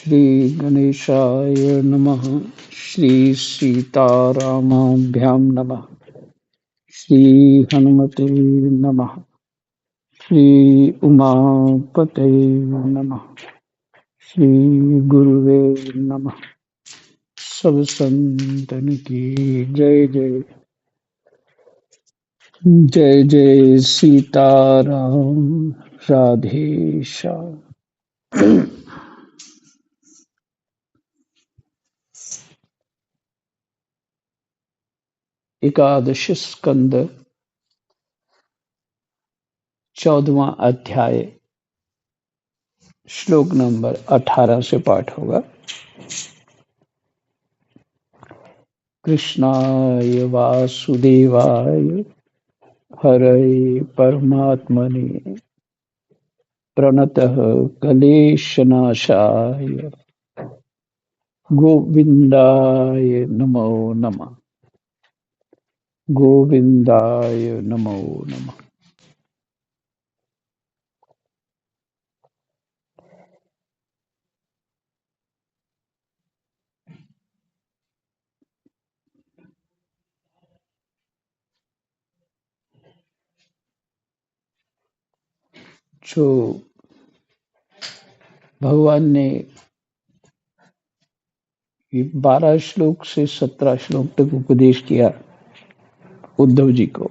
श्री गणेशाय नमः। श्री सीतारामाभ्यां नमः। श्री हनुमते नमः। श्री उमापते नमः। श्री गुरुवे नमः। सब संतन की जय जय। जय जय सीताराम। राधे श्याम। एकादश स्कंद 14वां अध्याय श्लोक नंबर 18 से पाठ होगा। कृष्णाय वासुदेवाय हरये परमात्मने प्रणतः क्लेशनाशाय गोविन्दाय नमो नमः। गोविन्दाय नमो नमः। जो भगवान ने ये 12 श्लोक से 17 श्लोक तक उपदेश किया उद्धव जी को,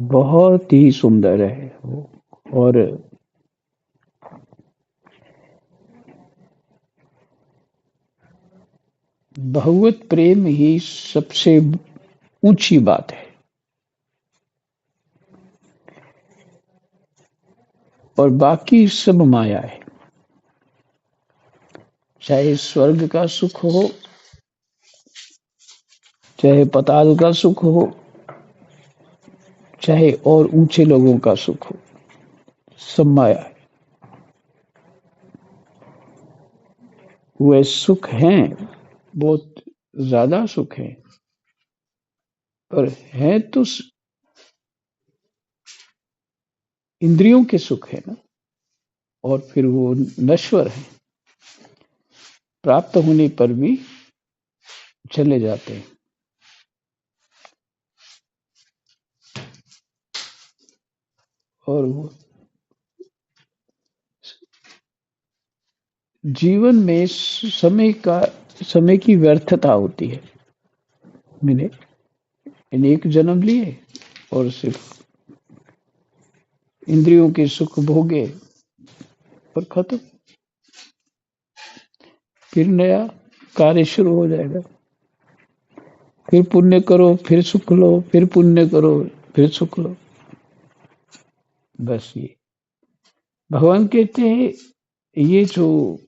बहुत ही सुंदर है वो। और भगवत प्रेम ही सबसे ऊंची बात है और बाकी सब माया है। चाहे स्वर्ग का सुख हो, चाहे पाताल का सुख हो, चाहे और ऊंचे लोगों का सुख हो, सब माया है। वे सुख हैं, बहुत ज्यादा सुख है, पर है तो इंद्रियों के सुख है ना। और फिर वो नश्वर है, प्राप्त होने पर भी चले जाते हैं। और वो जीवन में समय की व्यर्थता होती है। मैंने अनेक जन्म लिए और सिर्फ इंद्रियों के सुख भोगे और खत्म। फिर नया कार्य शुरू हो जाएगा। फिर पुण्य करो, फिर सुख लो, फिर पुण्य करो, फिर सुख लो। बस ये भगवान कहते हैं, ये जो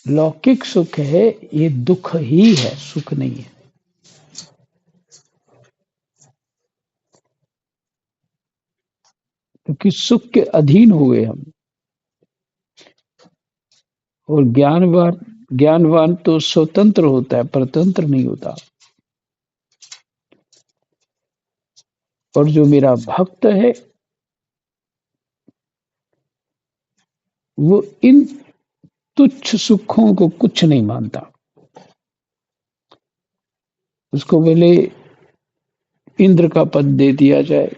लौकिक सुख है ये दुख ही है, सुख नहीं है। क्योंकि सुख के अधीन हुए हम। और ज्ञानवान तो स्वतंत्र होता है, परतंत्र नहीं होता। और जो मेरा भक्त है वो इन तुच्छ सुखों को कुछ नहीं मानता। उसको भले इंद्र का पद दे दिया जाए,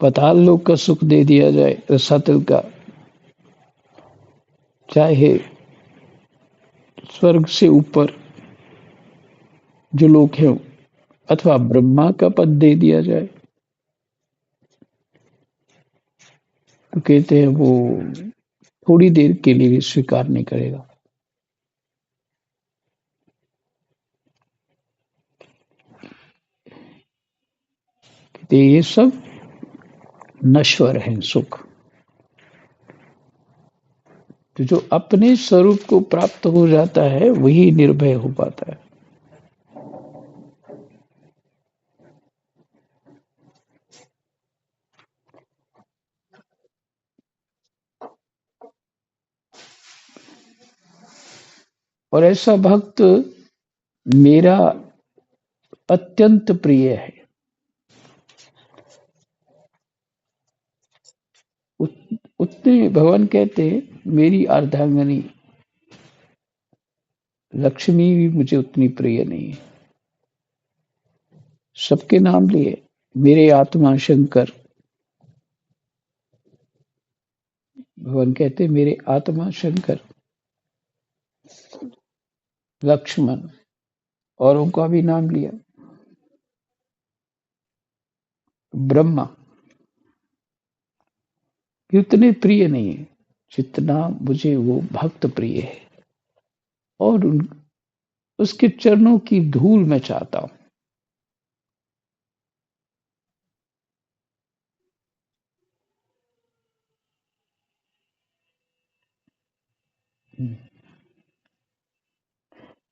पाताल लोक का सुख दे दिया जाए, रसातल का, चाहे स्वर्ग से ऊपर जो लोग हैं, अथवा ब्रह्मा का पद दे दिया जाए, तो कहते हैं वो थोड़ी देर के लिए भी स्वीकार नहीं करेगा। कहते ये सब नश्वर हैं सुख। तो जो अपने स्वरूप को प्राप्त हो जाता है वही निर्भय हो पाता है। और ऐसा भक्त मेरा अत्यंत प्रिय है। उतने भगवान कहते हैं मेरी अर्धांगिनी लक्ष्मी भी मुझे उतनी प्रिय नहीं है। सबके नाम लिए, मेरे आत्मा शंकर, भगवान कहते हैं मेरे आत्मा शंकर, लक्ष्मण, और उनका भी नाम लिया, ब्रह्मा, ये उतने प्रिय नहीं है जितना मुझे वो भक्त प्रिय है, और उसके चरणों की धूल मैं चाहता हूं।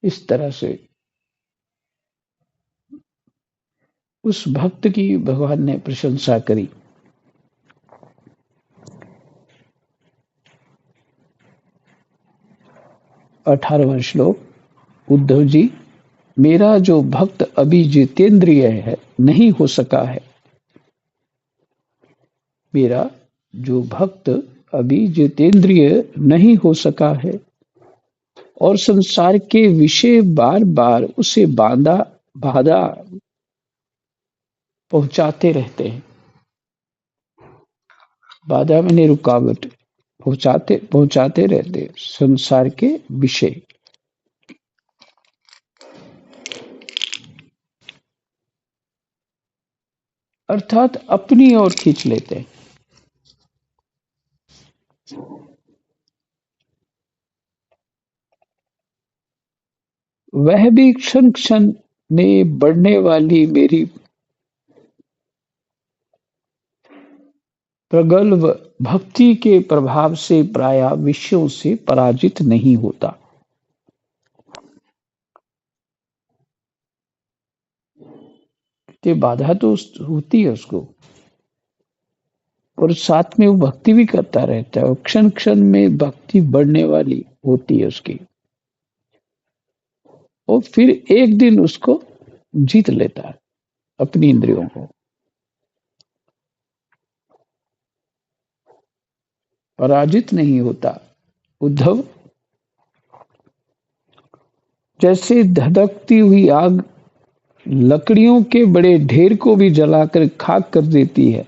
इस तरह से उस भक्त की भगवान ने प्रशंसा करी। 18वां श्लोक, उद्धव जी, मेरा जो भक्त अभी जितेंद्रिय है नहीं हो सका है, मेरा जो भक्त अभी जितेंद्रिय नहीं हो सका है और संसार के विषय बार बार उसे बाधा पहुंचाते रहते हैं। बाधा में रुकावट, पहुंचाते रहते हैं संसार के विषय, अर्थात अपनी ओर खींच लेते हैं। वह भी क्षण क्षण में बढ़ने वाली मेरी प्रगल्भ भक्ति के प्रभाव से प्रायः विषयों से पराजित नहीं होता। ये बाधा तो होती है उसको, और साथ में वो भक्ति भी करता रहता है, और क्षण क्षण में भक्ति बढ़ने वाली होती है उसकी, और फिर एक दिन उसको जीत लेता है अपनी इंद्रियों को, पराजित नहीं होता। उद्धव, जैसे धधकती हुई आग लकड़ियों के बड़े ढेर को भी जलाकर खाक कर देती है,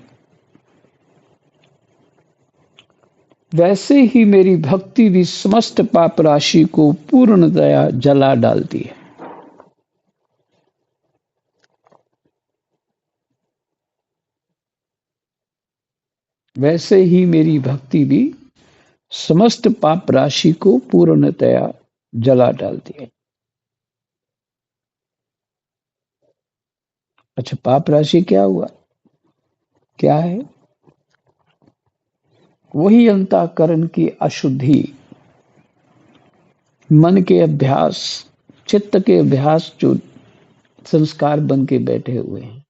वैसे ही मेरी भक्ति भी समस्त पाप राशि को पूर्णतया जला डालती है। वैसे ही मेरी भक्ति भी समस्त पाप राशि को पूर्णतया जला डालती है। अच्छा, पाप राशि क्या हुआ? क्या है? वही अंतःकरण की अशुद्धि, मन के अभ्यास, चित्त के अभ्यास जो संस्कार बन के बैठे हुए हैं,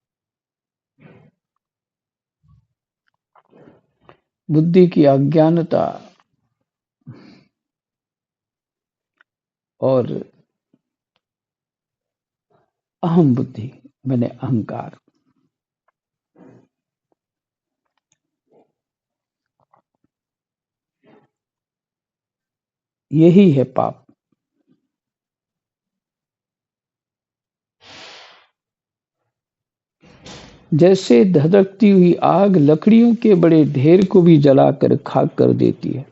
बुद्धि की अज्ञानता और अहम बुद्धि मैंने अहंकार, यही है पाप। जैसे धधकती हुई आग लकड़ियों के बड़े ढेर को भी जलाकर खाक कर देती है,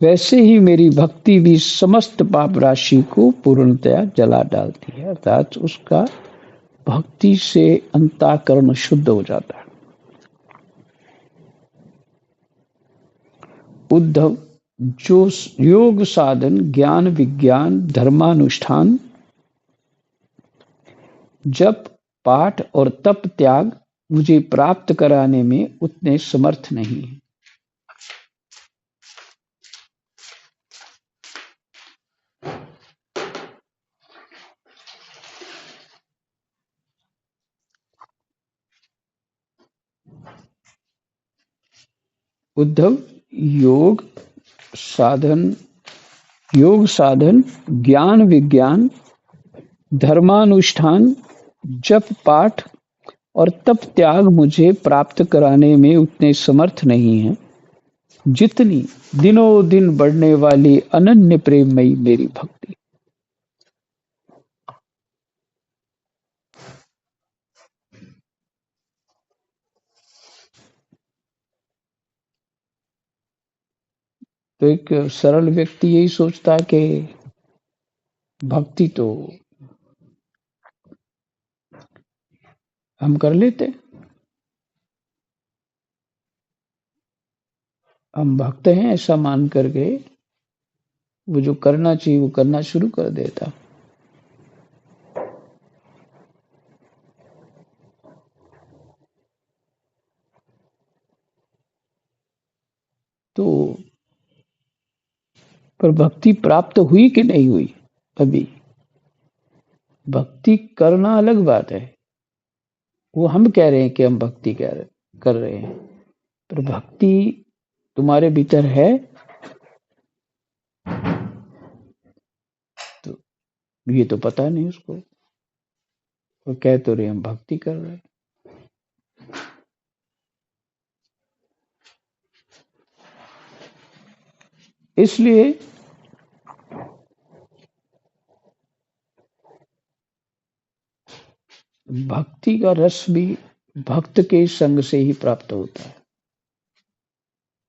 वैसे ही मेरी भक्ति भी समस्त पाप राशि को पूर्णतया जला डालती है, अर्थात उसका भक्ति से अंतःकरण शुद्ध हो जाता है। उद्धव, जो योग साधन, ज्ञान विज्ञान, धर्मानुष्ठान, जप पाठ और तप त्याग मुझे प्राप्त कराने में उतने समर्थ नहीं है। उद्धव, योग साधन, ज्ञान विज्ञान, धर्मानुष्ठान, जप पाठ और तप त्याग मुझे प्राप्त कराने में उतने समर्थ नहीं है। जितनी दिनों दिन बढ़ने वाली अनन्य प्रेममयी मेरी भक्ति। तो एक सरल व्यक्ति यही सोचता है कि भक्ति तो हम कर लेते, हम भक्त हैं ऐसा मान करके वो जो करना चाहिए वो करना शुरू कर देता। तो पर भक्ति प्राप्त हुई कि नहीं हुई अभी? भक्ति करना अलग बात है, वो हम कह रहे हैं कि हम भक्ति कर रहे हैं, पर भक्ति तुम्हारे भीतर है तो ये तो पता नहीं उसको, वो कह तो रहे हम भक्ति कर रहे हैं। इसलिए भक्ति का रस भी भक्त के संग से ही प्राप्त होता है,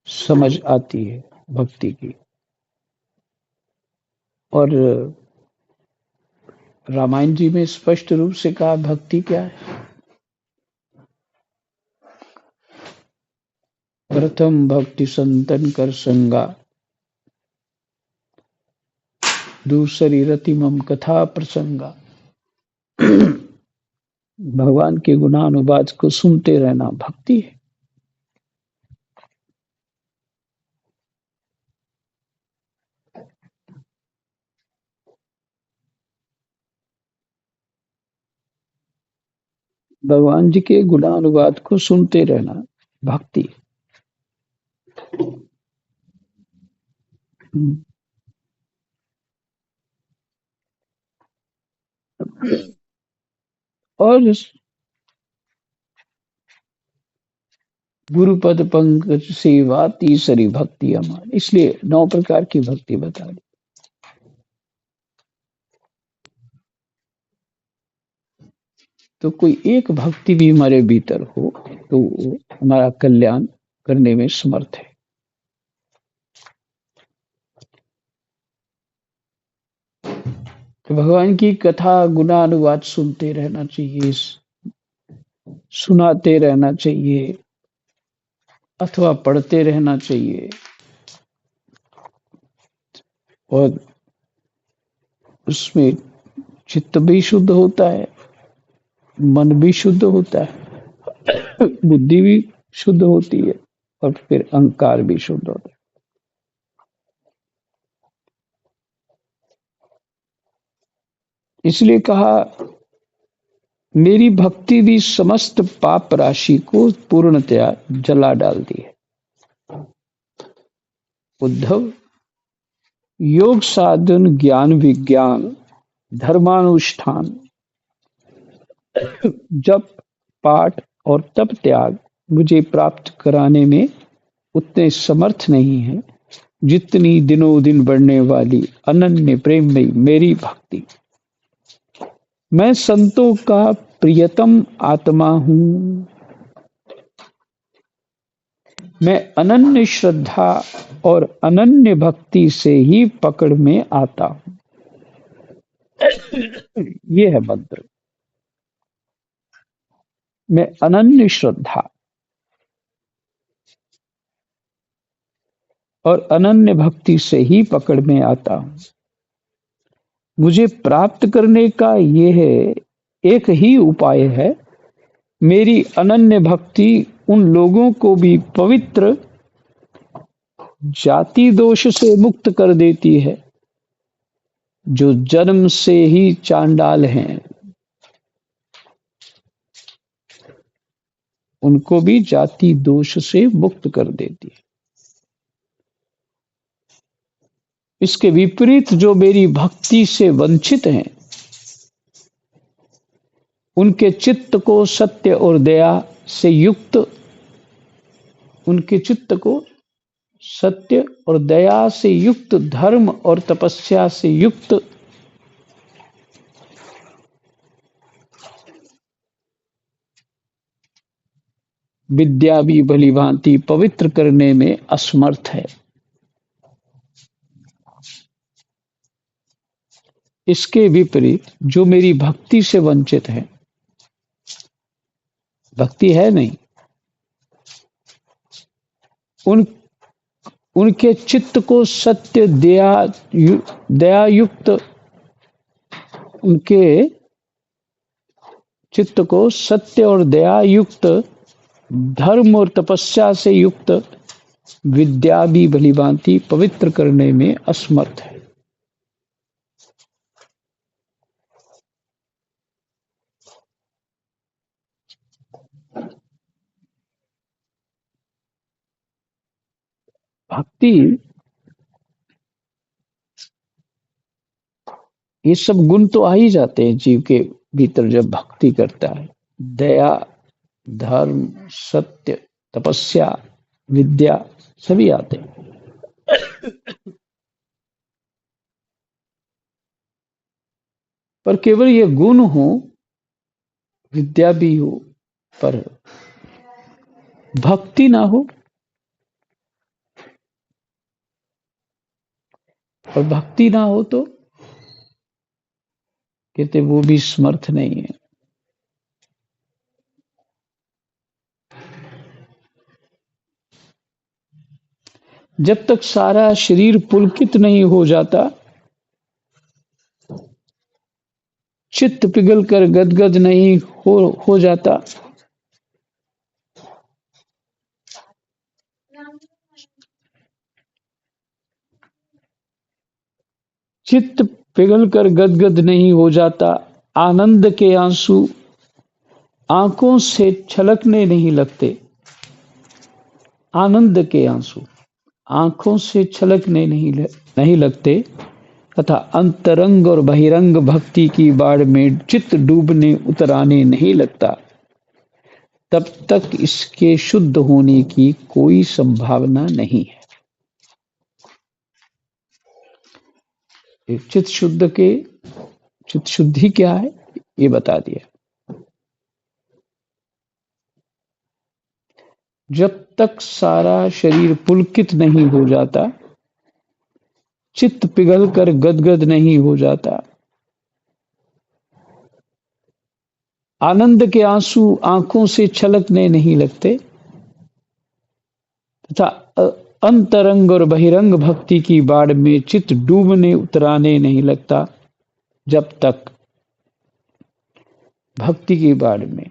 समझ आती है भक्ति की। और रामायण जी में स्पष्ट रूप से कहा भक्ति क्या है। प्रथम भक्ति संतन कर संगा, दूसरी रति मम कथा प्रसंगा। भगवान के गुणानुवाद को सुनते रहना भक्ति है। भगवान जी के गुणानुवाद को सुनते रहना भक्ति। और गुरुपद पंकज सेवा तीसरी भक्ति हमारी, इसलिए 9 प्रकार की भक्ति बता दी। तो कोई एक भक्ति भी हमारे भीतर हो तो हमारा कल्याण करने में समर्थ है। तो भगवान की कथा गुणानुवाद सुनते रहना चाहिए, सुनाते रहना चाहिए अथवा पढ़ते रहना चाहिए, और उसमें चित्त भी शुद्ध होता है, मन भी शुद्ध होता है, बुद्धि भी शुद्ध होती है, और फिर अहंकार भी शुद्ध होता है। इसलिए कहा मेरी भक्ति भी समस्त पाप राशि को पूर्णतया जला डालती है। उद्धव, योग साधन ज्ञान विज्ञान धर्मानुष्ठान जप पाठ और तप त्याग मुझे प्राप्त कराने में उतने समर्थ नहीं है जितनी दिनों दिन बढ़ने वाली अनन्य प्रेम में मेरी भक्ति। मैं संतों का प्रियतम आत्मा हूं, मैं अनन्य श्रद्धा और अनन्य भक्ति से ही पकड़ में आता हूं। ये है मंत्र। मैं अनन्य श्रद्धा और अनन्य भक्ति से ही पकड़ में आता हूं। मुझे प्राप्त करने का यह एक ही उपाय है। मेरी अनन्य भक्ति उन लोगों को भी पवित्र जाति दोष से मुक्त कर देती है जो जन्म से ही चांडाल हैं, उनको भी जाति दोष से मुक्त कर देती है। इसके विपरीत जो मेरी भक्ति से वंचित हैं, उनके चित्त को सत्य और दया से युक्त, उनके चित्त को सत्य और दया से युक्त, धर्म और तपस्या से युक्त विद्या भी भलीभांति पवित्र करने में असमर्थ है। इसके विपरीत जो मेरी भक्ति से वंचित है, भक्ति है नहीं, उन उनके चित्त को सत्य दया युक्त, उनके चित्त को सत्य और दया युक्त, धर्म और तपस्या से युक्त विद्या भी भलीभांति पवित्र करने में असमर्थ है। भक्ति, ये सब गुण तो आ ही जाते हैं जीव के भीतर जब भक्ति करता है। दया, धर्म, सत्य, तपस्या, विद्या सभी आते हैं। पर केवल ये गुण हो, विद्या भी हो, पर भक्ति ना हो, और भक्ति ना हो तो कहते वो भी समर्थ नहीं है। जब तक सारा शरीर पुलकित नहीं हो जाता, चित्त पिघल कर गदगद नहीं हो जाता, चित्त पिघल कर गदगद नहीं हो जाता, आनंद के आंसू आंखों से छलकने नहीं लगते, आनंद के आंसू आंखों से छलकने नहीं लगते, तथा अंतरंग और बहिरंग भक्ति की बाढ़ में चित्त डूबने उतराने नहीं लगता, तब तक इसके शुद्ध होने की कोई संभावना नहीं है। चित्त शुद्धि क्या है ये बता दिया। जब तक सारा शरीर पुलकित नहीं हो जाता, चित्त पिघल कर गदगद नहीं हो जाता, आनंद के आंसू आंखों से छलकने नहीं लगते, तथा अंतरंग और बहिरंग भक्ति की बाढ़ में चित्त डूबने उतराने नहीं लगता, जब तक भक्ति की बाढ़ में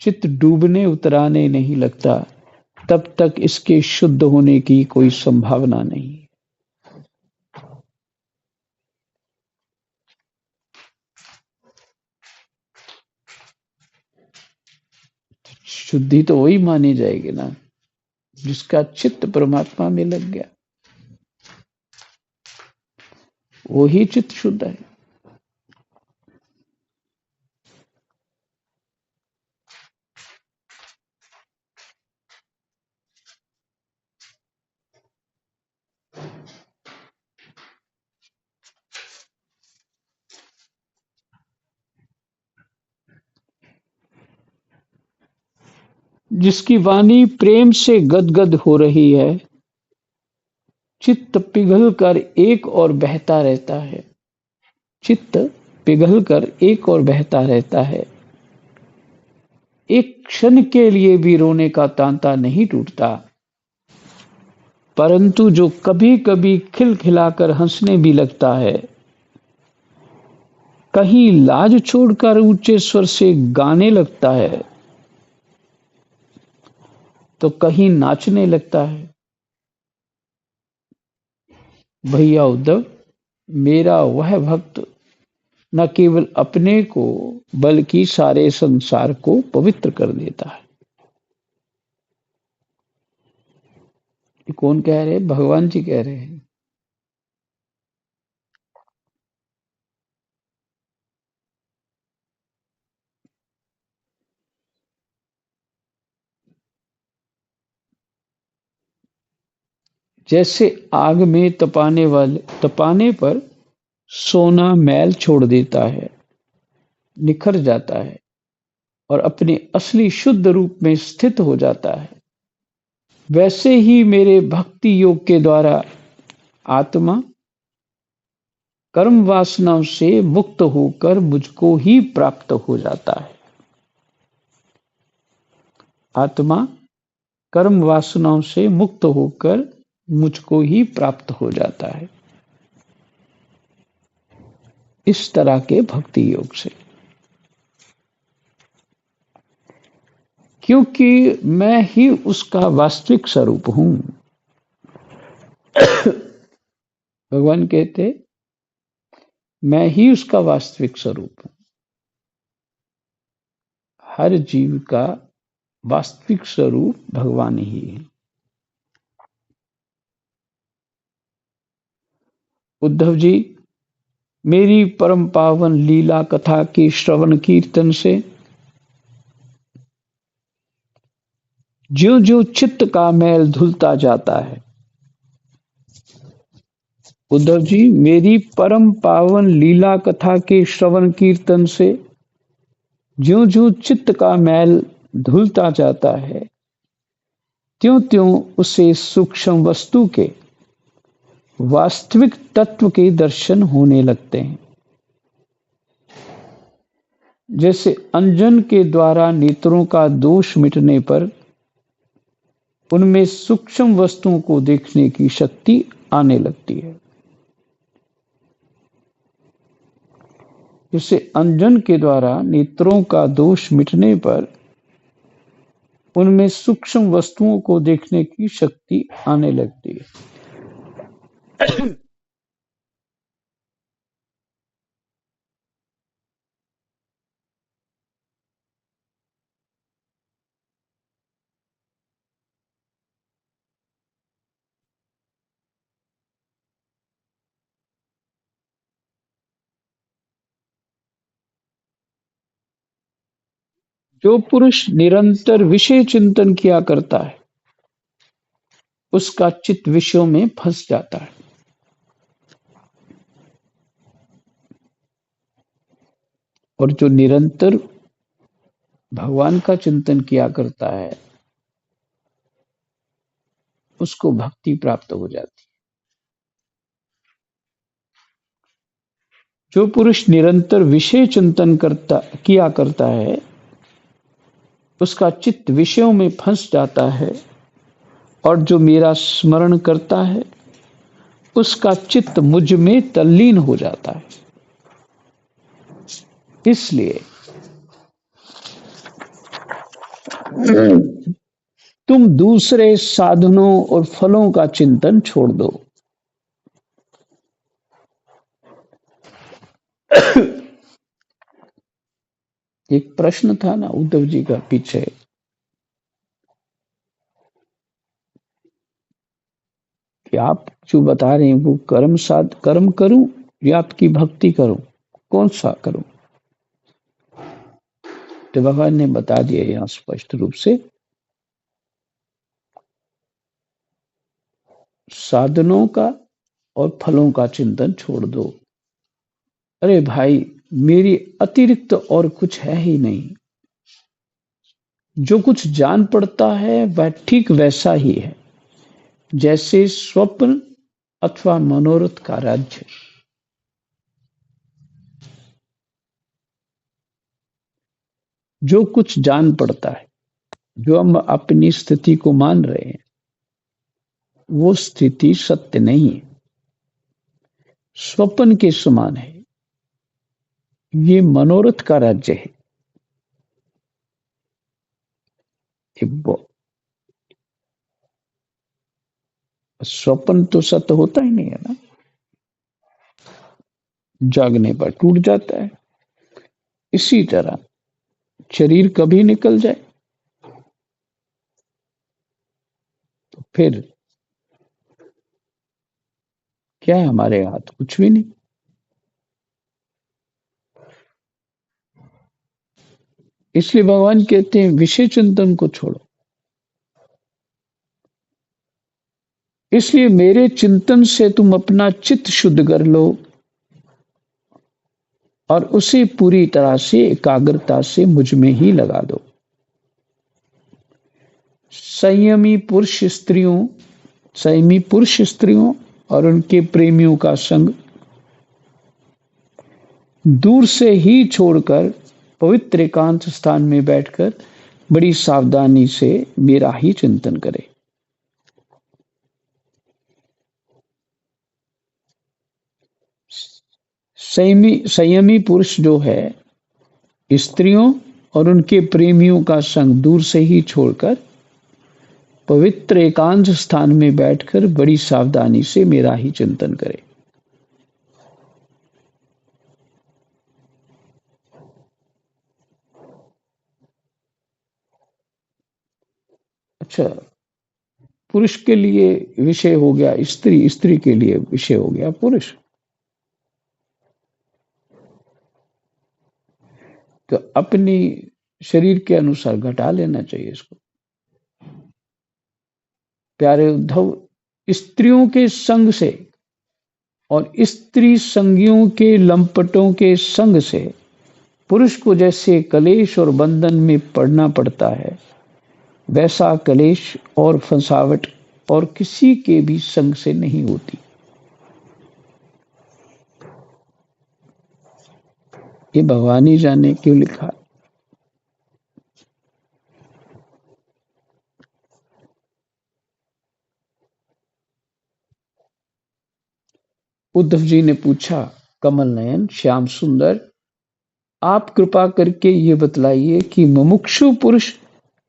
चित्त डूबने उतराने नहीं लगता, तब तक इसके शुद्ध होने की कोई संभावना नहीं। शुद्धि तो वही मानी जाएगी ना जिसका चित्त परमात्मा में लग गया, वही चित्त शुद्ध है। जिसकी वाणी प्रेम से गदगद हो रही है, चित्त पिघल कर एक और बहता रहता है, चित्त पिघल कर एक और बहता रहता है, एक क्षण के लिए भी रोने का तांता नहीं टूटता, परंतु जो कभी कभी खिलखिलाकर हंसने भी लगता है, कहीं लाज छोड़कर ऊंचे स्वर से गाने लगता है, तो कहीं नाचने लगता है, भैया उद्धव, मेरा वह भक्त न केवल अपने को बल्कि सारे संसार को पवित्र कर देता है। ये कौन कह रहे हैं? भगवान जी कह रहे हैं। जैसे आग में तपाने पर सोना मैल छोड़ देता है, निखर जाता है और अपने असली शुद्ध रूप में स्थित हो जाता है, वैसे ही मेरे भक्ति योग के द्वारा आत्मा कर्म वासनाओं से मुक्त होकर मुझको ही प्राप्त हो जाता है। आत्मा कर्म वासनाओं से मुक्त होकर मुझको ही प्राप्त हो जाता है, इस तरह के भक्ति योग से। क्योंकि मैं ही उसका वास्तविक स्वरूप हूं। भगवान कहते मैं ही उसका वास्तविक स्वरूप हूं। हर जीव का वास्तविक स्वरूप भगवान ही है। उद्धव जी, मेरी परम पावन लीला कथा के श्रवण कीर्तन से ज्यों-ज्यों चित्त का मैल धुलता जाता है। उद्धव जी, मेरी परम पावन लीला कथा के श्रवण कीर्तन से ज्यों-ज्यों चित्त का मैल धुलता जाता है, त्यों-त्यों उसे सूक्ष्म वस्तु के वास्तविक तत्व के दर्शन होने लगते हैं। जैसे अंजन के द्वारा नेत्रों का दोष मिटने पर उनमें सूक्ष्म वस्तुओं को देखने की शक्ति आने लगती है। जैसे अंजन के द्वारा नेत्रों का दोष मिटने पर उनमें सूक्ष्म वस्तुओं को देखने की शक्ति आने लगती है। जो पुरुष निरंतर विषय चिंतन किया करता है, उसका चित्त विषयों में फंस जाता है। और जो निरंतर भगवान का चिंतन किया करता है, उसको भक्ति प्राप्त हो जाती है। जो पुरुष निरंतर विषय चिंतन किया करता है, उसका चित्त विषयों में फंस जाता है। और जो मेरा स्मरण करता है, उसका चित्त मुझ में तल्लीन हो जाता है। इसलिए तुम दूसरे साधनों और फलों का चिंतन छोड़ दो। एक प्रश्न था ना उद्धव जी का पीछे, कि आप जो बता रहे हैं वो कर्म करूं या आपकी भक्ति करूं, कौन सा करूं? तो भगवान ने बता दिया यहां स्पष्ट रूप से, साधनों का और फलों का चिंतन छोड़ दो। अरे भाई, मेरी अतिरिक्त और कुछ है ही नहीं। जो कुछ जान पड़ता है वह ठीक वैसा ही है जैसे स्वप्न अथवा मनोरथ का राज्य। जो कुछ जान पड़ता है, जो हम अपनी स्थिति को मान रहे हैं, वो स्थिति सत्य नहीं है, स्वप्न के समान है। ये मनोरथ का राज्य है। स्वप्न तो सत्य होता ही नहीं है ना, जागने पर टूट जाता है। इसी तरह शरीर कभी निकल जाए तो फिर क्या है हमारे हाथ? कुछ भी नहीं। इसलिए भगवान कहते हैं विषय चिंतन को छोड़ो। इसलिए मेरे चिंतन से तुम अपना चित्त शुद्ध कर लो और उसे पूरी तरह से एकाग्रता से मुझ में ही लगा दो। संयमी पुरुष स्त्रियों और उनके प्रेमियों का संग दूर से ही छोड़कर पवित्र एकांत स्थान में बैठकर बड़ी सावधानी से मेरा ही चिंतन करे। संयमी पुरुष जो है स्त्रियों और उनके प्रेमियों का संग दूर से ही छोड़कर पवित्र एकांत स्थान में बैठकर बड़ी सावधानी से मेरा ही चिंतन करे। अच्छा, पुरुष के लिए विषय हो गया स्त्री, स्त्री के लिए विषय हो गया पुरुष। तो अपनी शरीर के अनुसार घटा लेना चाहिए इसको। प्यारे उद्धव, स्त्रियों के संग से और स्त्री संगियों के लंपटों के संग से पुरुष को जैसे कलेश और बंधन में पड़ना पड़ता है, वैसा कलेश और फंसावट और किसी के भी संग से नहीं होती। ये भगवान ही जाने क्यों लिखा। उद्धव जी ने पूछा, कमल नयन श्याम सुंदर, आप कृपा करके ये बतलाइए कि मुमुक्षु पुरुष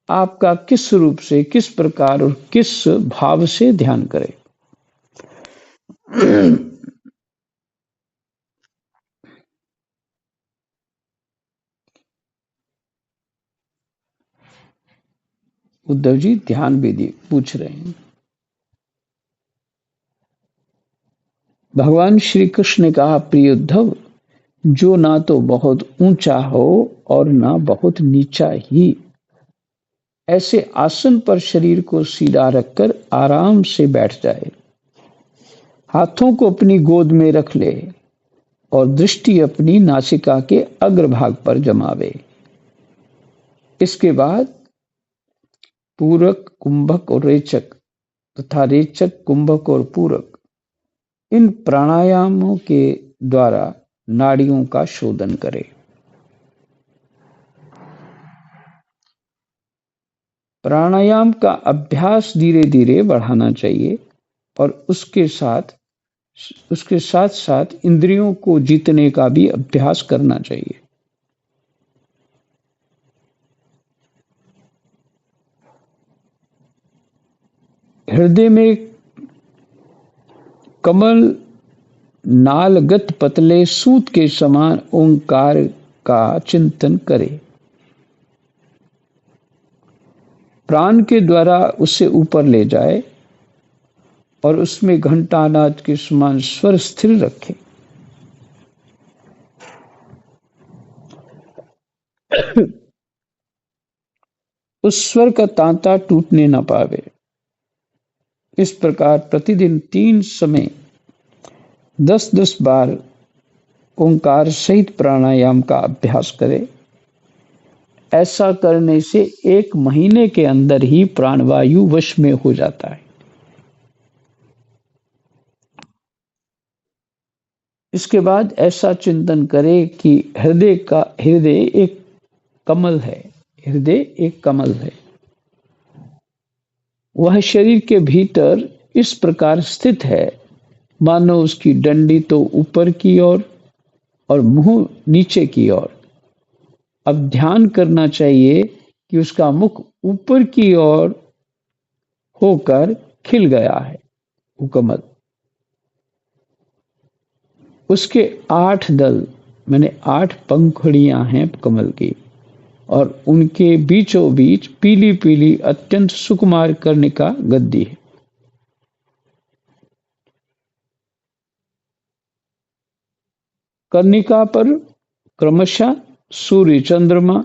आपका किस रूप से, किस प्रकार और किस भाव से ध्यान करे। उद्धव जी ध्यान विधि पूछ रहे हैं। भगवान श्री कृष्ण ने कहा, प्रिय उद्धव, जो ना तो बहुत ऊंचा हो और ना बहुत नीचा ही, ऐसे आसन पर शरीर को सीधा रखकर आराम से बैठ जाए, हाथों को अपनी गोद में रख ले और दृष्टि अपनी नासिका के अग्रभाग पर जमावे। इसके बाद पूरक, कुंभक और रेचक तथा रेचक, कुंभक और पूरक, इन प्राणायामों के द्वारा नाड़ियों का शोधन करे। प्राणायाम का अभ्यास धीरे धीरे बढ़ाना चाहिए और उसके साथ साथ इंद्रियों को जीतने का भी अभ्यास करना चाहिए। हृदय में कमल नालगत पतले सूत के समान ओंकार का चिंतन करे। प्राण के द्वारा उसे ऊपर ले जाए और उसमें घंटानाद के समान स्वर स्थिर रखे। उस स्वर का तांता टूटने न पावे। इस प्रकार प्रतिदिन 3 समय 10-10 बार ओंकार सहित प्राणायाम का अभ्यास करे। ऐसा करने से 1 महीने के अंदर ही प्राणवायु वश में हो जाता है। इसके बाद ऐसा चिंतन करे कि हृदय एक कमल है। हृदय एक कमल है। वह शरीर के भीतर इस प्रकार स्थित है मानो उसकी डंडी तो ऊपर की ओर और मुंह नीचे की ओर। अब ध्यान करना चाहिए कि उसका मुख ऊपर की ओर होकर खिल गया है वो कमल। उसके 8 दल मैंने 8 पंखुड़ियां हैं कमल की और उनके बीचों बीच पीली पीली अत्यंत सुकुमार कर्णिका गद्दी है। कर्णिका पर क्रमशः सूर्य, चंद्रमा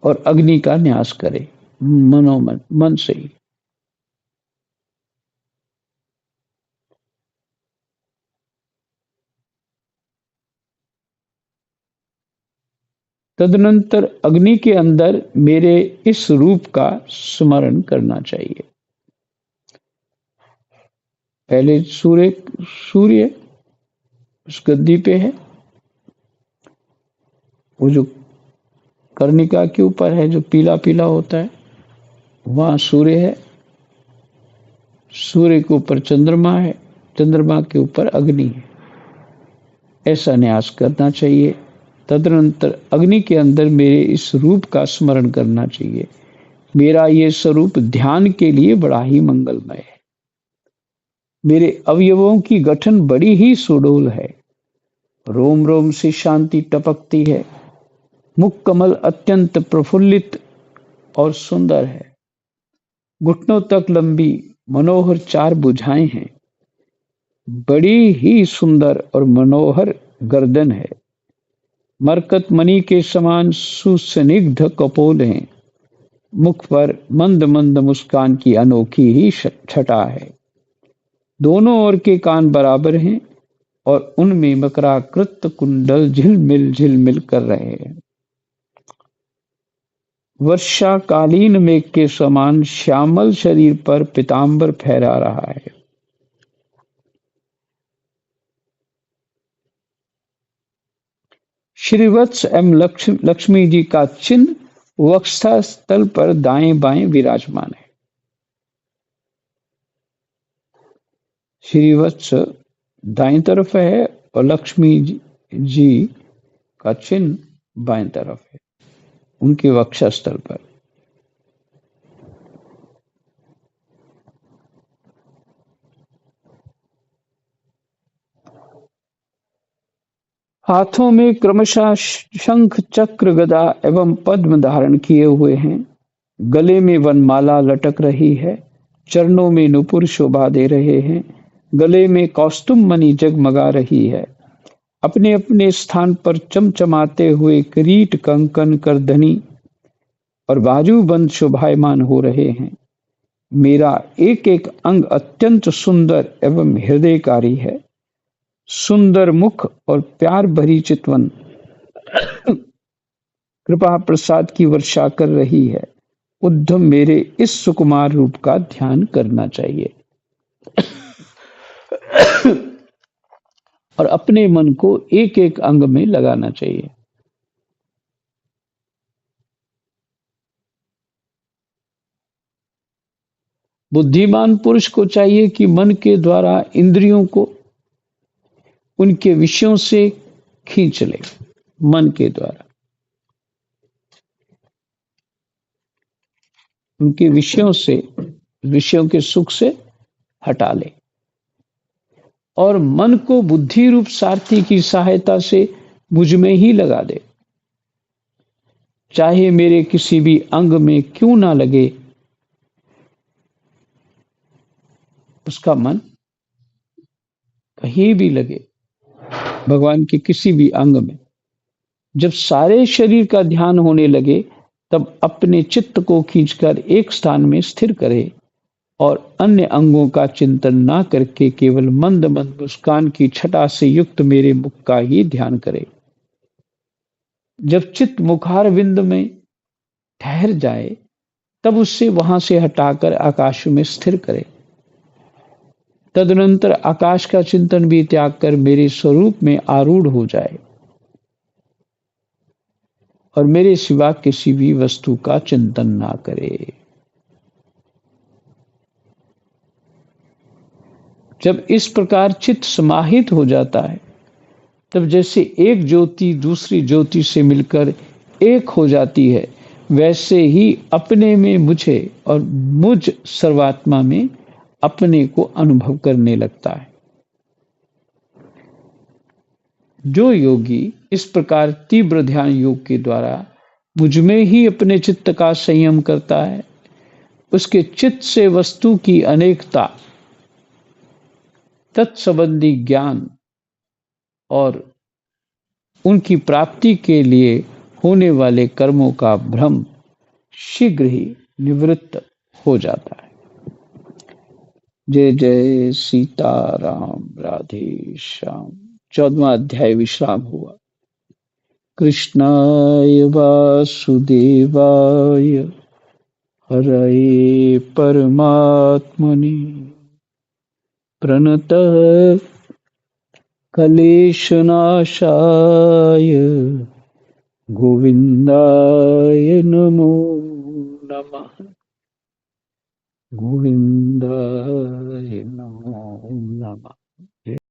और अग्नि का न्यास करे मनोमन, मन से ही। तदनंतर अग्नि के अंदर मेरे इस रूप का स्मरण करना चाहिए। पहले सूर्य सूर्य उस गद्दी पे है, वो जो कर्णिका के ऊपर है जो पीला पीला होता है, वहां सूर्य है। सूर्य के ऊपर चंद्रमा है, चंद्रमा के ऊपर अग्नि है। ऐसा न्यास करना चाहिए। तदनंतर अग्नि के अंदर मेरे इस रूप का स्मरण करना चाहिए। मेरा ये स्वरूप ध्यान के लिए बड़ा ही मंगलमय है। मेरे अवयवों की गठन बड़ी ही सुडौल है। रोम रोम से शांति टपकती है। मुख कमल अत्यंत प्रफुल्लित और सुंदर है। घुटनों तक लंबी मनोहर 4 भुजाएं हैं। बड़ी ही सुंदर और मनोहर गर्दन है। मरकत मणि के समान सुस्निग्ध कपोल हैं। मुख पर मंद मंद मुस्कान की अनोखी ही छटा है। दोनों ओर के कान बराबर हैं और उनमें मकराकृत कुंडल झिलमिल झिलमिल कर रहे हैं। वर्षाकालीन मेघ के समान श्यामल शरीर पर पीतांबर फहरा रहा है। श्रीवत्स एवं लक्ष्मी जी का चिन्ह वक्षा स्थल पर दाएं बाएं विराजमान है। श्रीवत्स दाएं तरफ है और लक्ष्मी जी का चिन्ह बाएं तरफ है, उनके वक्षा स्थल पर। हाथों में क्रमशः शंख चक्र गदा एवं पद्म धारण किए हुए हैं। गले में वनमाला लटक रही है। चरणों में नुपुर शोभा दे रहे हैं। गले में कौस्तुम मणि जगमगा रही है। अपने अपने स्थान पर चमचमाते हुए किरीट कंकन करधनी और बाजूबंद शोभायमान हो रहे हैं। मेरा एक एक अंग अत्यंत सुंदर एवं हृदयकारी है। सुंदर मुख और प्यार भरी चितवन कृपा प्रसाद की वर्षा कर रही है। उद्धम मेरे इस सुकुमार रूप का ध्यान करना चाहिए और अपने मन को एक एक अंग में लगाना चाहिए। बुद्धिमान पुरुष को चाहिए कि मन के द्वारा इंद्रियों को उनके विषयों से खींच ले। मन के द्वारा उनके विषयों के सुख से हटा ले और मन को बुद्धि रूप सारथी की सहायता से मुझ में ही लगा दे। चाहे मेरे किसी भी अंग में क्यों ना लगे, उसका मन कहीं भी लगे, भगवान के किसी भी अंग में। जब सारे शरीर का ध्यान होने लगे तब अपने चित्त को खींचकर एक स्थान में स्थिर करे और अन्य अंगों का चिंतन ना करके केवल मंद मंद मुस्कान की छटा से युक्त मेरे मुख का ही ध्यान करे। जब चित्त मुखारविंद में ठहर जाए तब उससे वहां से हटाकर आकाश में स्थिर करे। तदनंतर आकाश का चिंतन भी त्याग कर मेरे स्वरूप में आरूढ़ हो जाए और मेरे सिवा किसी भी वस्तु का चिंतन ना करे। जब इस प्रकार चित्त समाहित हो जाता है तब जैसे एक ज्योति दूसरी ज्योति से मिलकर एक हो जाती है, वैसे ही अपने में मुझे और मुझ सर्वात्मा में अपने को अनुभव करने लगता है। जो योगी इस प्रकार तीव्र ध्यान योग के द्वारा मुझ में ही अपने चित्त का संयम करता है, उसके चित्त से वस्तु की अनेकता, तत्संबंधी ज्ञान और उनकी प्राप्ति के लिए होने वाले कर्मों का भ्रम शीघ्र ही निवृत्त हो जाता है। जय जय सीताराम, राधे श्याम। 14वां अध्याय विश्राम हुआ। कृष्णाय वासुदेवाय हरये परमात्मने प्रणतः क्लेशनाशाय गोविन्दाय नमो नमः। गोविन्दाय नमो नमः।